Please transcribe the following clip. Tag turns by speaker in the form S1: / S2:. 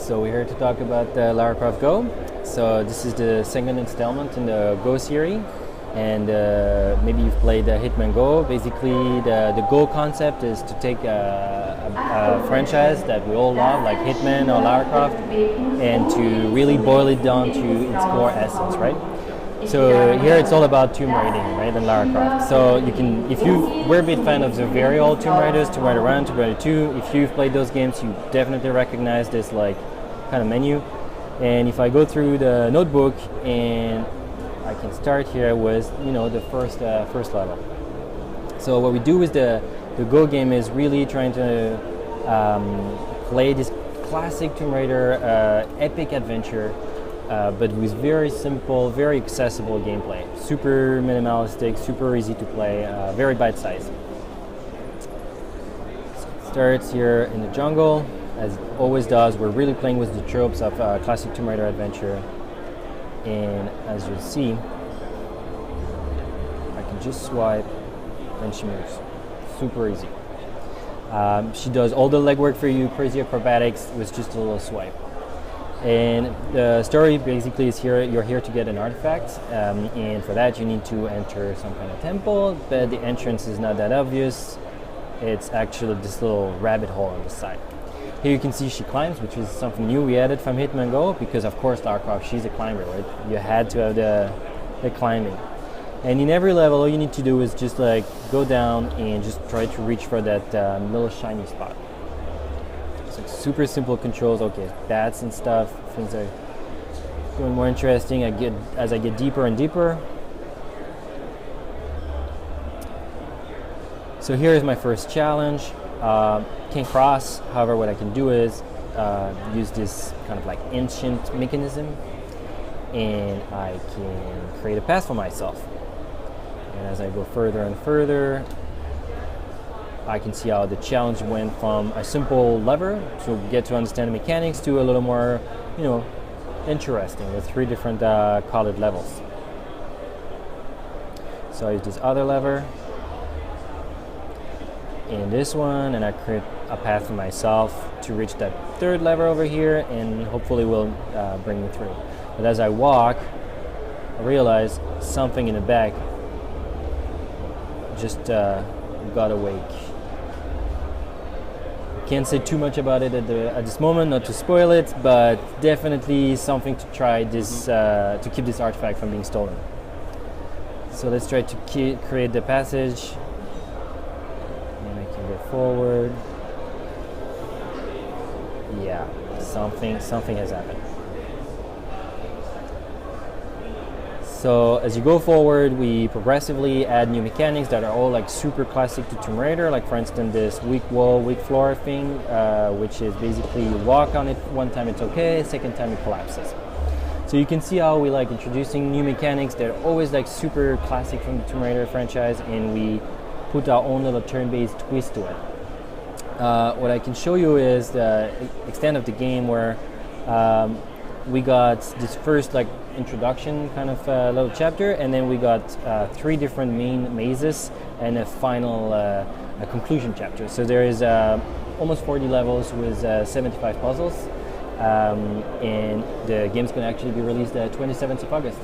S1: So we're here to talk about Lara Croft GO. So this is the second installment in the GO series, and maybe you've played Hitman GO. Basically, the GO concept is to take a franchise that we all love, like Hitman or Lara Croft, and to really boil it down to its core essence, right? So here it's all about tomb raiding, right, and Lara Croft. So you can, if you were a big fan of the very old Tomb Raiders, Tomb Raider 1, Tomb Raider 2, if you've played those games, you definitely recognize this like kind of menu. And if I go through the notebook, and I can start here with, you know, the first level. So what we do with the GO game is really trying to play this classic Tomb Raider epic adventure. But with very simple, very accessible gameplay. Super minimalistic, super easy to play, very bite-sized. So it starts here in the jungle, as it always does. We're really playing with the tropes of classic Tomb Raider adventure. And as you'll see, I can just swipe and she moves. Super easy. She does all the legwork for you, crazy acrobatics, with just a little swipe. And the story basically is here, you're here to get an artifact, and for that you need to enter some kind of temple, but the entrance is not that obvious. It's actually this little rabbit hole on the side. Here you can see she climbs, which is something new we added from Hitman GO, because of course Lara Croft, she's a climber, right? You had to have the climbing. And in every level, all you need to do is just like go down and just try to reach for that little shiny spot. So super simple controls. Okay, bats and stuff. Things are going more interesting as I get deeper and deeper. So here is my first challenge. Can't cross. However, what I can do is use this kind of like ancient mechanism, and I can create a path for myself. And as I go further and further, I can see how the challenge went from a simple lever to get to understand the mechanics to a little more, you know, interesting with 3 different colored levels. So I use this other lever and this one, and I create a path for myself to reach that 3rd lever over here, and hopefully will bring me through. But as I walk, I realize something in the back just got awake. Can't say too much about it at this moment, not to spoil it, but definitely something to try this to keep this artifact from being stolen. So let's try to create the passage, and I can go forward. Yeah, something has happened. So as you go forward, we progressively add new mechanics that are all like super classic to Tomb Raider, like for instance this weak wall, weak floor thing, which is basically you walk on it one time it's okay, second time it collapses. So you can see how we like introducing new mechanics that are always like super classic from the Tomb Raider franchise, and we put our own little turn-based twist to it. What I can show you is the extent of the game where we got this first like introduction kind of little chapter, and then we got 3 different main mazes and a final a conclusion chapter. So there is almost 40 levels with 75 puzzles, and the game's going to actually be released the 27th of August.